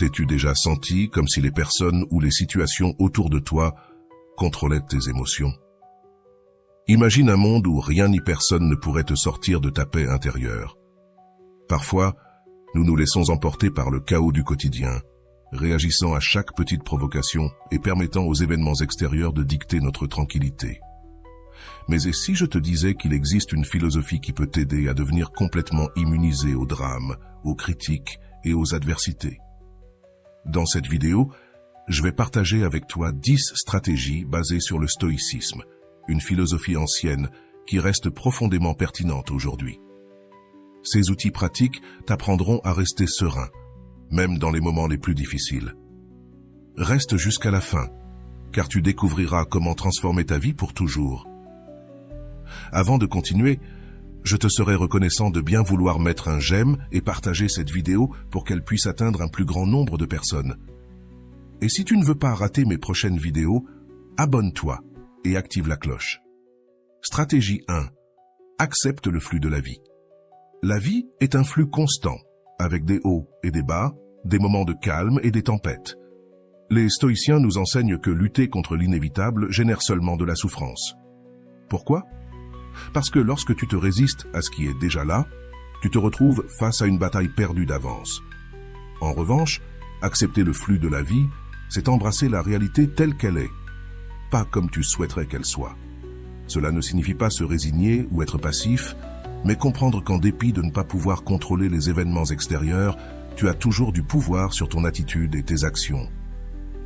T'es-tu déjà senti comme si les personnes ou les situations autour de toi contrôlaient tes émotions? Imagine un monde où rien ni personne ne pourrait te sortir de ta paix intérieure. Parfois, nous nous laissons emporter par le chaos du quotidien, réagissant à chaque petite provocation et permettant aux événements extérieurs de dicter notre tranquillité. Mais et si je te disais qu'il existe une philosophie qui peut t'aider à devenir complètement immunisé aux drames, aux critiques et aux adversités? Dans cette vidéo, je vais partager avec toi 10 stratégies basées sur le stoïcisme, une philosophie ancienne qui reste profondément pertinente aujourd'hui. Ces outils pratiques t'apprendront à rester serein, même dans les moments les plus difficiles. Reste jusqu'à la fin, car tu découvriras comment transformer ta vie pour toujours. Avant de continuer, je te serai reconnaissant de bien vouloir mettre un j'aime et partager cette vidéo pour qu'elle puisse atteindre un plus grand nombre de personnes. Et si tu ne veux pas rater mes prochaines vidéos, abonne-toi et active la cloche. Stratégie 1. Accepte le flux de la vie. La vie est un flux constant, avec des hauts et des bas, des moments de calme et des tempêtes. Les stoïciens nous enseignent que lutter contre l'inévitable génère seulement de la souffrance. Pourquoi? Parce que lorsque tu te résistes à ce qui est déjà là, tu te retrouves face à une bataille perdue d'avance. En revanche, accepter le flux de la vie, c'est embrasser la réalité telle qu'elle est, pas comme tu souhaiterais qu'elle soit. Cela ne signifie pas se résigner ou être passif, mais comprendre qu'en dépit de ne pas pouvoir contrôler les événements extérieurs, tu as toujours du pouvoir sur ton attitude et tes actions.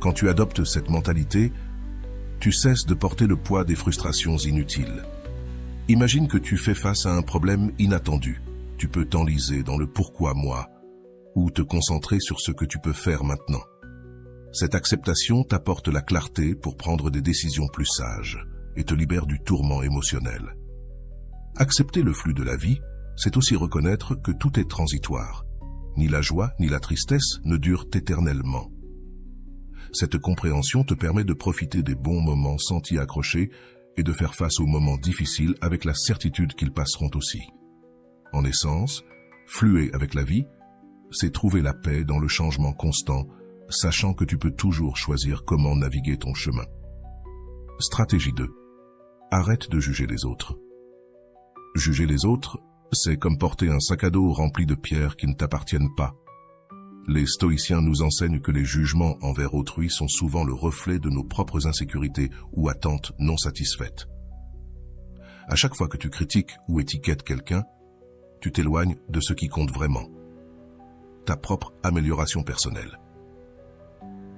Quand tu adoptes cette mentalité, tu cesses de porter le poids des frustrations inutiles. Imagine que tu fais face à un problème inattendu. Tu peux t'enliser dans le pourquoi moi, ou te concentrer sur ce que tu peux faire maintenant. Cette acceptation t'apporte la clarté pour prendre des décisions plus sages et te libère du tourment émotionnel. Accepter le flux de la vie, c'est aussi reconnaître que tout est transitoire. Ni la joie ni la tristesse ne durent éternellement. Cette compréhension te permet de profiter des bons moments sans t'y accrocher et de faire face aux moments difficiles avec la certitude qu'ils passeront aussi. En essence, fluer avec la vie, c'est trouver la paix dans le changement constant, sachant que tu peux toujours choisir comment naviguer ton chemin. Stratégie 2. Arrête de juger les autres. Juger les autres, c'est comme porter un sac à dos rempli de pierres qui ne t'appartiennent pas. Les stoïciens nous enseignent que les jugements envers autrui sont souvent le reflet de nos propres insécurités ou attentes non satisfaites. À chaque fois que tu critiques ou étiquettes quelqu'un, tu t'éloignes de ce qui compte vraiment, ta propre amélioration personnelle.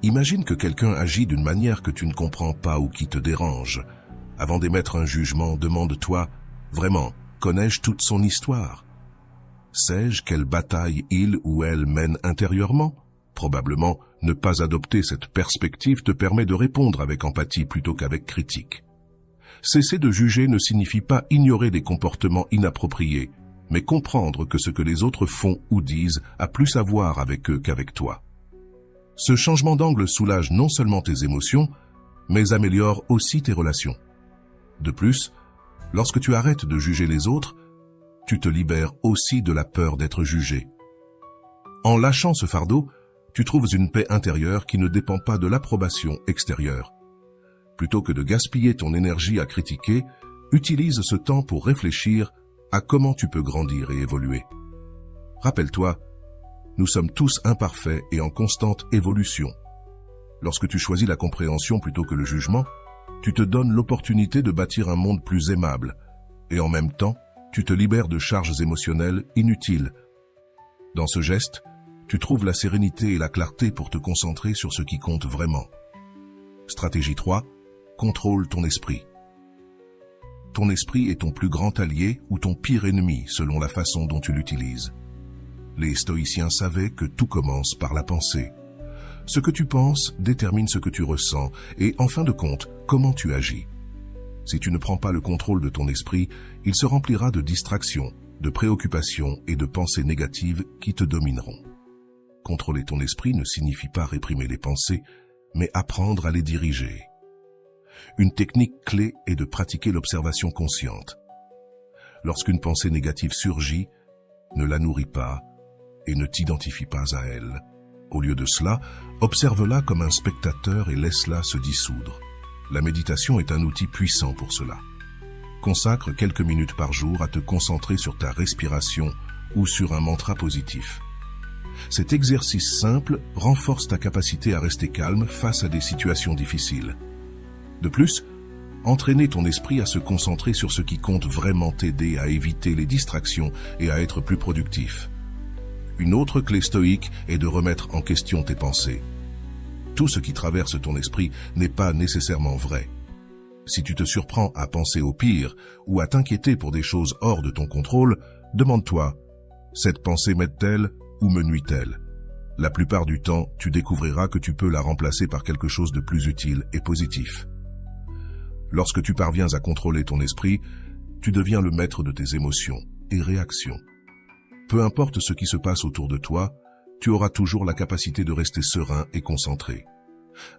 Imagine que quelqu'un agit d'une manière que tu ne comprends pas ou qui te dérange. Avant d'émettre un jugement, demande-toi, vraiment, connais-je toute son histoire? Sais-je quelle bataille il ou elle mène intérieurement? Probablement, ne pas adopter cette perspective te permet de répondre avec empathie plutôt qu'avec critique. Cesser de juger ne signifie pas ignorer des comportements inappropriés, mais comprendre que ce que les autres font ou disent a plus à voir avec eux qu'avec toi. Ce changement d'angle soulage non seulement tes émotions, mais améliore aussi tes relations. De plus, lorsque tu arrêtes de juger les autres, tu te libères aussi de la peur d'être jugé. En lâchant ce fardeau, tu trouves une paix intérieure qui ne dépend pas de l'approbation extérieure. Plutôt que de gaspiller ton énergie à critiquer, utilise ce temps pour réfléchir à comment tu peux grandir et évoluer. Rappelle-toi, nous sommes tous imparfaits et en constante évolution. Lorsque tu choisis la compréhension plutôt que le jugement, tu te donnes l'opportunité de bâtir un monde plus aimable, et en même temps, tu te libères de charges émotionnelles inutiles. Dans ce geste, tu trouves la sérénité et la clarté pour te concentrer sur ce qui compte vraiment. Stratégie 3. Contrôle ton esprit. Ton esprit est ton plus grand allié ou ton pire ennemi selon la façon dont tu l'utilises. Les stoïciens savaient que tout commence par la pensée. Ce que tu penses détermine ce que tu ressens et, en fin de compte, comment tu agis. Si tu ne prends pas le contrôle de ton esprit, il se remplira de distractions, de préoccupations et de pensées négatives qui te domineront. Contrôler ton esprit ne signifie pas réprimer les pensées, mais apprendre à les diriger. Une technique clé est de pratiquer l'observation consciente. Lorsqu'une pensée négative surgit, ne la nourris pas et ne t'identifie pas à elle. Au lieu de cela, observe-la comme un spectateur et laisse-la se dissoudre. La méditation est un outil puissant pour cela. Consacre quelques minutes par jour à te concentrer sur ta respiration ou sur un mantra positif. Cet exercice simple renforce ta capacité à rester calme face à des situations difficiles. De plus, entraîner ton esprit à se concentrer sur ce qui compte vraiment t'aider à éviter les distractions et à être plus productif. Une autre clé stoïque est de remettre en question tes pensées. Tout ce qui traverse ton esprit n'est pas nécessairement vrai. Si tu te surprends à penser au pire ou à t'inquiéter pour des choses hors de ton contrôle, demande-toi, cette pensée m'aide-t-elle ou me nuit-elle? La plupart du temps, tu découvriras que tu peux la remplacer par quelque chose de plus utile et positif. Lorsque tu parviens à contrôler ton esprit, tu deviens le maître de tes émotions et réactions. Peu importe ce qui se passe autour de toi, tu auras toujours la capacité de rester serein et concentré.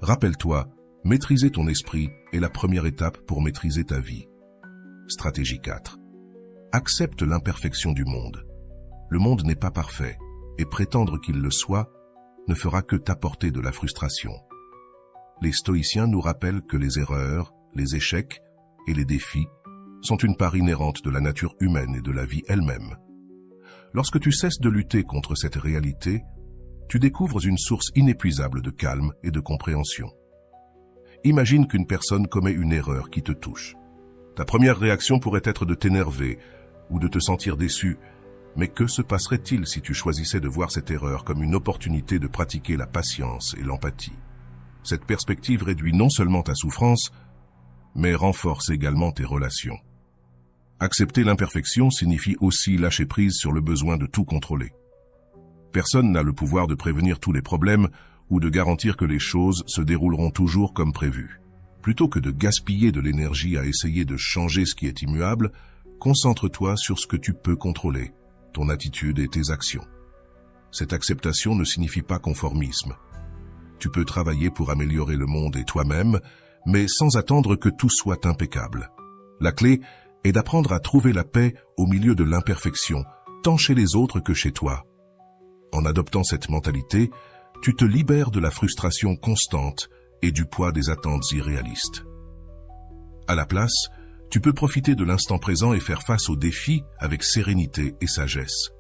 Rappelle-toi, maîtriser ton esprit est la première étape pour maîtriser ta vie. Stratégie 4. Accepte l'imperfection du monde. Le monde n'est pas parfait, et prétendre qu'il le soit ne fera que t'apporter de la frustration. Les stoïciens nous rappellent que les erreurs, les échecs et les défis sont une part inhérente de la nature humaine et de la vie elle-même. Lorsque tu cesses de lutter contre cette réalité, tu découvres une source inépuisable de calme et de compréhension. Imagine qu'une personne commet une erreur qui te touche. Ta première réaction pourrait être de t'énerver ou de te sentir déçu, mais que se passerait-il si tu choisissais de voir cette erreur comme une opportunité de pratiquer la patience et l'empathie? Cette perspective réduit non seulement ta souffrance, mais renforce également tes relations. Accepter l'imperfection signifie aussi lâcher prise sur le besoin de tout contrôler. Personne n'a le pouvoir de prévenir tous les problèmes ou de garantir que les choses se dérouleront toujours comme prévu. Plutôt que de gaspiller de l'énergie à essayer de changer ce qui est immuable, concentre-toi sur ce que tu peux contrôler, ton attitude et tes actions. Cette acceptation ne signifie pas conformisme. Tu peux travailler pour améliorer le monde et toi-même, mais sans attendre que tout soit impeccable. La clé est d'apprendre à trouver la paix au milieu de l'imperfection, tant chez les autres que chez toi. En adoptant cette mentalité, tu te libères de la frustration constante et du poids des attentes irréalistes. À la place, tu peux profiter de l'instant présent et faire face aux défis avec sérénité et sagesse.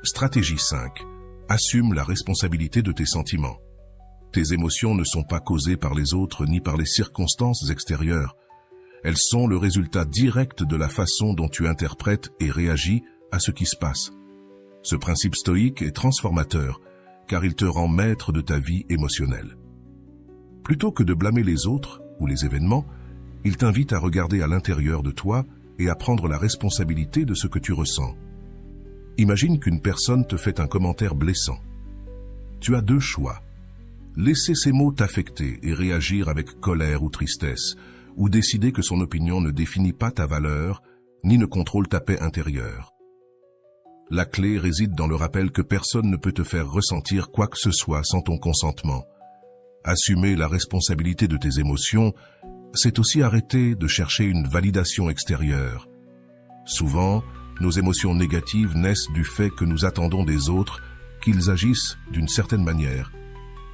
Stratégie 5. Assume la responsabilité de tes sentiments. Tes émotions ne sont pas causées par les autres ni par les circonstances extérieures. Elles sont le résultat direct de la façon dont tu interprètes et réagis à ce qui se passe. Ce principe stoïque est transformateur, car il te rend maître de ta vie émotionnelle. Plutôt que de blâmer les autres ou les événements, il t'invite à regarder à l'intérieur de toi et à prendre la responsabilité de ce que tu ressens. Imagine qu'une personne te fait un commentaire blessant. Tu as deux choix. Laisser ces mots t'affecter et réagir avec colère ou tristesse, ou décider que son opinion ne définit pas ta valeur, ni ne contrôle ta paix intérieure. La clé réside dans le rappel que personne ne peut te faire ressentir quoi que ce soit sans ton consentement. Assumer la responsabilité de tes émotions, c'est aussi arrêter de chercher une validation extérieure. Souvent, nos émotions négatives naissent du fait que nous attendons des autres qu'ils agissent d'une certaine manière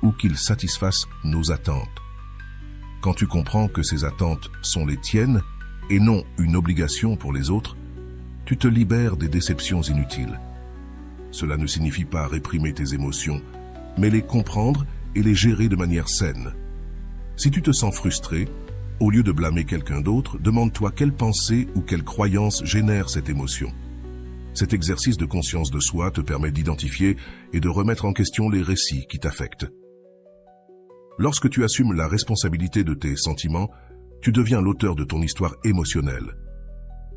ou qu'ils satisfassent nos attentes. Quand tu comprends que ces attentes sont les tiennes et non une obligation pour les autres, tu te libères des déceptions inutiles. Cela ne signifie pas réprimer tes émotions, mais les comprendre et les gérer de manière saine. Si tu te sens frustré, au lieu de blâmer quelqu'un d'autre, demande-toi quelle pensée ou quelle croyance génère cette émotion. Cet exercice de conscience de soi te permet d'identifier et de remettre en question les récits qui t'affectent. Lorsque tu assumes la responsabilité de tes sentiments, tu deviens l'auteur de ton histoire émotionnelle.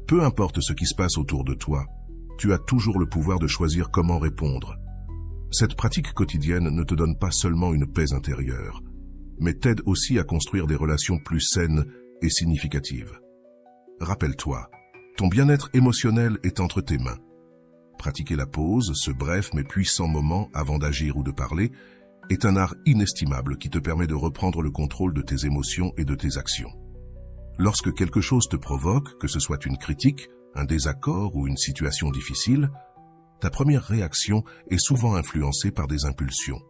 Peu importe ce qui se passe autour de toi, tu as toujours le pouvoir de choisir comment répondre. Cette pratique quotidienne ne te donne pas seulement une paix intérieure, mais t'aide aussi à construire des relations plus saines et significatives. Rappelle-toi, ton bien-être émotionnel est entre tes mains. Pratiquer la pause, ce bref mais puissant moment avant d'agir ou de parler, est un art inestimable qui te permet de reprendre le contrôle de tes émotions et de tes actions. Lorsque quelque chose te provoque, que ce soit une critique, un désaccord ou une situation difficile, ta première réaction est souvent influencée par des impulsions.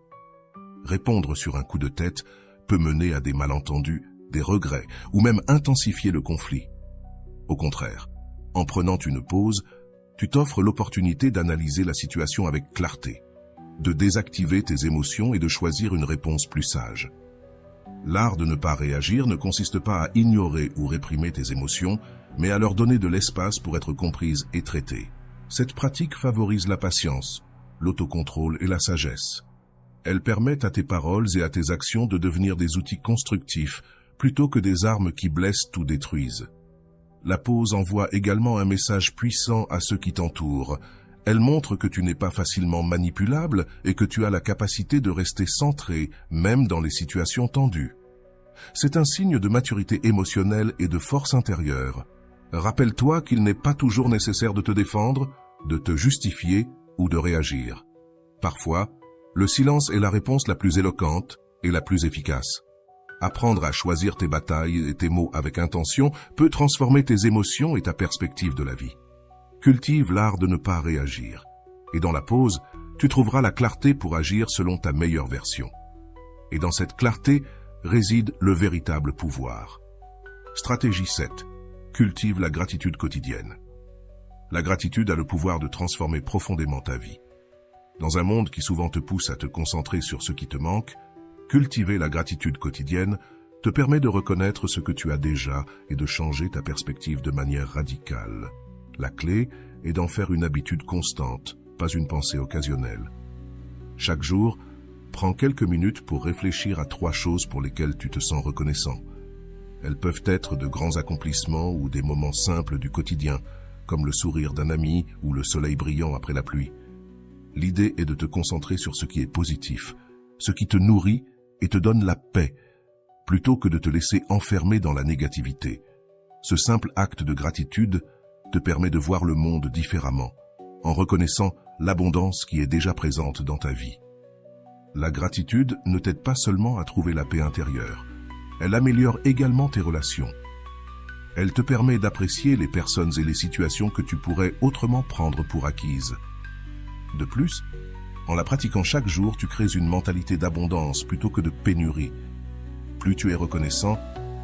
Répondre sur un coup de tête peut mener à des malentendus, des regrets ou même intensifier le conflit. Au contraire, en prenant une pause, tu t'offres l'opportunité d'analyser la situation avec clarté, de désactiver tes émotions et de choisir une réponse plus sage. L'art de ne pas réagir ne consiste pas à ignorer ou réprimer tes émotions, mais à leur donner de l'espace pour être comprises et traitées. Cette pratique favorise la patience, l'autocontrôle et la sagesse. Elle permet à tes paroles et à tes actions de devenir des outils constructifs plutôt que des armes qui blessent ou détruisent. La pause envoie également un message puissant à ceux qui t'entourent. Elle montre que tu n'es pas facilement manipulable et que tu as la capacité de rester centré, même dans les situations tendues. C'est un signe de maturité émotionnelle et de force intérieure. Rappelle-toi qu'il n'est pas toujours nécessaire de te défendre, de te justifier ou de réagir. Parfois, le silence est la réponse la plus éloquente et la plus efficace. Apprendre à choisir tes batailles et tes mots avec intention peut transformer tes émotions et ta perspective de la vie. Cultive l'art de ne pas réagir. Et dans la pause, tu trouveras la clarté pour agir selon ta meilleure version. Et dans cette clarté réside le véritable pouvoir. Stratégie 7. Cultive la gratitude quotidienne. La gratitude a le pouvoir de transformer profondément ta vie. Dans un monde qui souvent te pousse à te concentrer sur ce qui te manque, cultiver la gratitude quotidienne te permet de reconnaître ce que tu as déjà et de changer ta perspective de manière radicale. La clé est d'en faire une habitude constante, pas une pensée occasionnelle. Chaque jour, prends quelques minutes pour réfléchir à 3 choses pour lesquelles tu te sens reconnaissant. Elles peuvent être de grands accomplissements ou des moments simples du quotidien, comme le sourire d'un ami ou le soleil brillant après la pluie. L'idée est de te concentrer sur ce qui est positif, ce qui te nourrit et te donne la paix, plutôt que de te laisser enfermer dans la négativité. Ce simple acte de gratitude te permet de voir le monde différemment, en reconnaissant l'abondance qui est déjà présente dans ta vie. La gratitude ne t'aide pas seulement à trouver la paix intérieure, elle améliore également tes relations. Elle te permet d'apprécier les personnes et les situations que tu pourrais autrement prendre pour acquises. De plus, en la pratiquant chaque jour, tu crées une mentalité d'abondance plutôt que de pénurie. Plus tu es reconnaissant,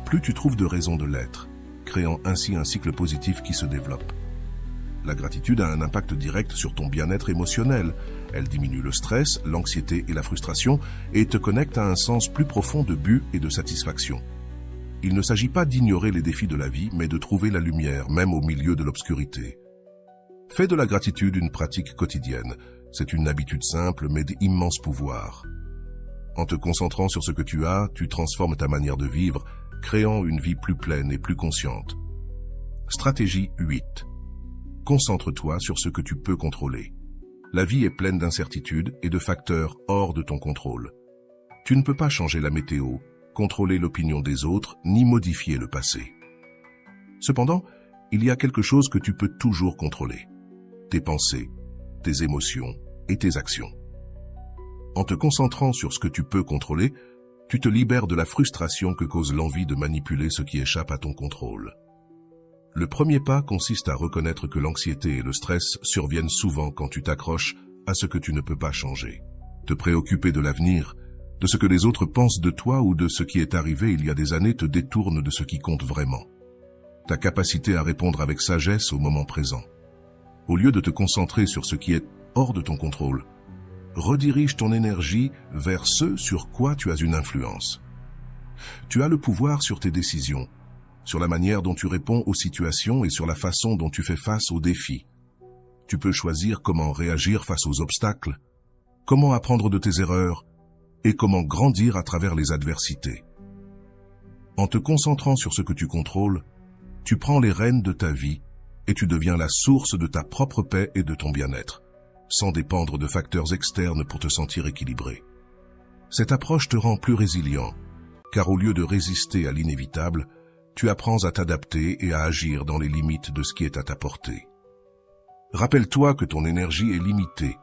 plus tu trouves de raisons de l'être, créant ainsi un cycle positif qui se développe. La gratitude a un impact direct sur ton bien-être émotionnel. Elle diminue le stress, l'anxiété et la frustration et te connecte à un sens plus profond de but et de satisfaction. Il ne s'agit pas d'ignorer les défis de la vie, mais de trouver la lumière, même au milieu de l'obscurité. Fais de la gratitude une pratique quotidienne. C'est une habitude simple, mais d'immense pouvoir. En te concentrant sur ce que tu as, tu transformes ta manière de vivre, créant une vie plus pleine et plus consciente. Stratégie 8. Concentre-toi sur ce que tu peux contrôler. La vie est pleine d'incertitudes et de facteurs hors de ton contrôle. Tu ne peux pas changer la météo, contrôler l'opinion des autres, ni modifier le passé. Cependant, il y a quelque chose que tu peux toujours contrôler. Tes pensées, tes émotions et tes actions. En te concentrant sur ce que tu peux contrôler, tu te libères de la frustration que cause l'envie de manipuler ce qui échappe à ton contrôle. Le premier pas consiste à reconnaître que l'anxiété et le stress surviennent souvent quand tu t'accroches à ce que tu ne peux pas changer. Te préoccuper de l'avenir, de ce que les autres pensent de toi ou de ce qui est arrivé il y a des années te détourne de ce qui compte vraiment. Ta capacité à répondre avec sagesse au moment présent. Au lieu de te concentrer sur ce qui est hors de ton contrôle, redirige ton énergie vers ce sur quoi tu as une influence. Tu as le pouvoir sur tes décisions, sur la manière dont tu réponds aux situations et sur la façon dont tu fais face aux défis. Tu peux choisir comment réagir face aux obstacles, comment apprendre de tes erreurs et comment grandir à travers les adversités. En te concentrant sur ce que tu contrôles, tu prends les rênes de ta vie et tu deviens la source de ta propre paix et de ton bien-être, sans dépendre de facteurs externes pour te sentir équilibré. Cette approche te rend plus résilient, car au lieu de résister à l'inévitable, tu apprends à t'adapter et à agir dans les limites de ce qui est à ta portée. Rappelle-toi que ton énergie est limitée.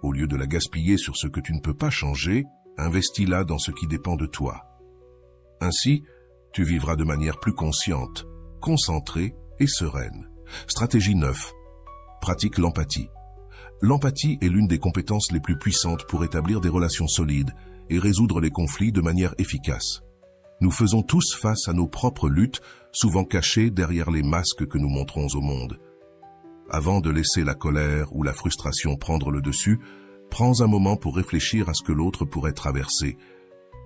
Au lieu de la gaspiller sur ce que tu ne peux pas changer, investis-la dans ce qui dépend de toi. Ainsi, tu vivras de manière plus consciente, concentrée et sereine. Stratégie 9. Pratique l'empathie. L'empathie est l'une des compétences les plus puissantes pour établir des relations solides et résoudre les conflits de manière efficace. Nous faisons tous face à nos propres luttes, souvent cachées derrière les masques que nous montrons au monde. Avant de laisser la colère ou la frustration prendre le dessus, prends un moment pour réfléchir à ce que l'autre pourrait traverser.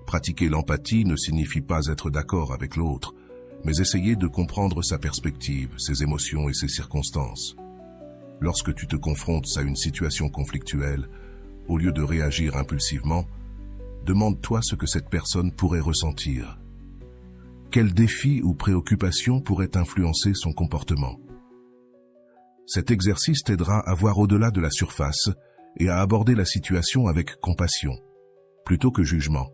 Pratiquer l'empathie ne signifie pas être d'accord avec l'autre, mais essayer de comprendre sa perspective, ses émotions et ses circonstances. Lorsque tu te confrontes à une situation conflictuelle, au lieu de réagir impulsivement, demande-toi ce que cette personne pourrait ressentir. Quels défis ou préoccupations pourraient influencer son comportement? Cet exercice t'aidera à voir au-delà de la surface et à aborder la situation avec compassion, plutôt que jugement.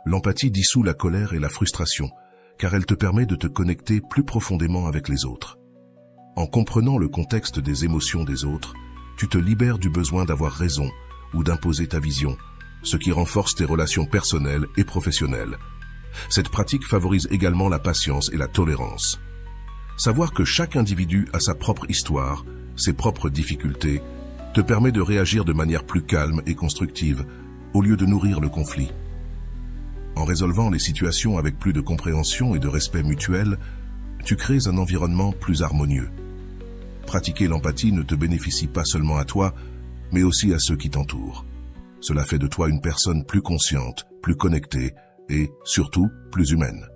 L'empathie dissout la colère et la frustration, car elle te permet de te connecter plus profondément avec les autres. En comprenant le contexte des émotions des autres, tu te libères du besoin d'avoir raison ou d'imposer ta vision, ce qui renforce tes relations personnelles et professionnelles. Cette pratique favorise également la patience et la tolérance. Savoir que chaque individu a sa propre histoire, ses propres difficultés, te permet de réagir de manière plus calme et constructive, au lieu de nourrir le conflit. En résolvant les situations avec plus de compréhension et de respect mutuel, tu crées un environnement plus harmonieux. Pratiquer l'empathie ne te bénéficie pas seulement à toi, mais aussi à ceux qui t'entourent. Cela fait de toi une personne plus consciente, plus connectée et, surtout, plus humaine.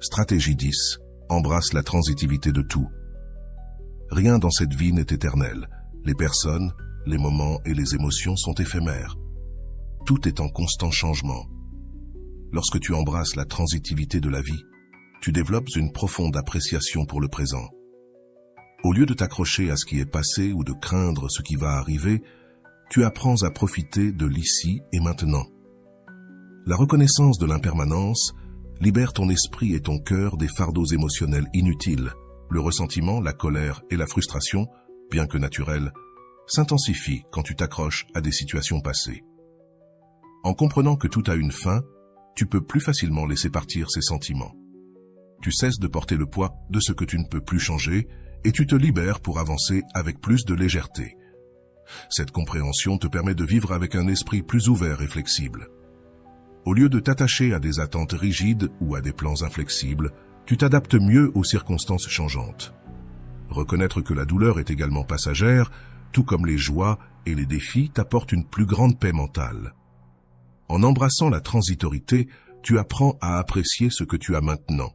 Stratégie 10. Embrasse la transitivité de tout. Rien dans cette vie n'est éternel. Les personnes, les moments et les émotions sont éphémères. Tout est en constant changement. Lorsque tu embrasses la transitivité de la vie, tu développes une profonde appréciation pour le présent. Au lieu de t'accrocher à ce qui est passé ou de craindre ce qui va arriver, tu apprends à profiter de l'ici et maintenant. La reconnaissance de l'impermanence libère ton esprit et ton cœur des fardeaux émotionnels inutiles. Le ressentiment, la colère et la frustration, bien que naturels, s'intensifient quand tu t'accroches à des situations passées. En comprenant que tout a une fin, tu peux plus facilement laisser partir ces sentiments. Tu cesses de porter le poids de ce que tu ne peux plus changer et tu te libères pour avancer avec plus de légèreté. Cette compréhension te permet de vivre avec un esprit plus ouvert et flexible. Au lieu de t'attacher à des attentes rigides ou à des plans inflexibles, tu t'adaptes mieux aux circonstances changeantes. Reconnaître que la douleur est également passagère, tout comme les joies et les défis, t'apporte une plus grande paix mentale. En embrassant la transitorité, tu apprends à apprécier ce que tu as maintenant.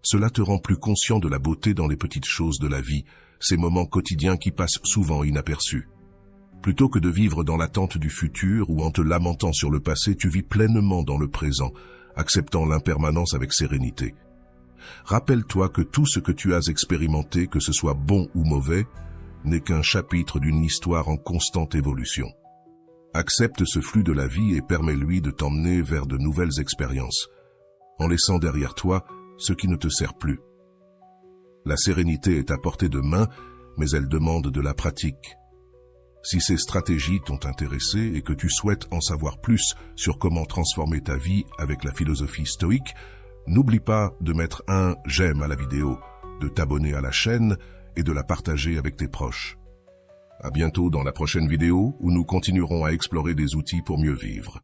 Cela te rend plus conscient de la beauté dans les petites choses de la vie, ces moments quotidiens qui passent souvent inaperçus. Plutôt que de vivre dans l'attente du futur ou en te lamentant sur le passé, tu vis pleinement dans le présent, acceptant l'impermanence avec sérénité. Rappelle-toi que tout ce que tu as expérimenté, que ce soit bon ou mauvais, n'est qu'un chapitre d'une histoire en constante évolution. Accepte ce flux de la vie et permets-lui de t'emmener vers de nouvelles expériences, en laissant derrière toi ce qui ne te sert plus. La sérénité est à portée de main, mais elle demande de la pratique. Si ces stratégies t'ont intéressé et que tu souhaites en savoir plus sur comment transformer ta vie avec la philosophie stoïque, n'oublie pas de mettre un j'aime à la vidéo, de t'abonner à la chaîne et de la partager avec tes proches. À bientôt dans la prochaine vidéo où nous continuerons à explorer des outils pour mieux vivre.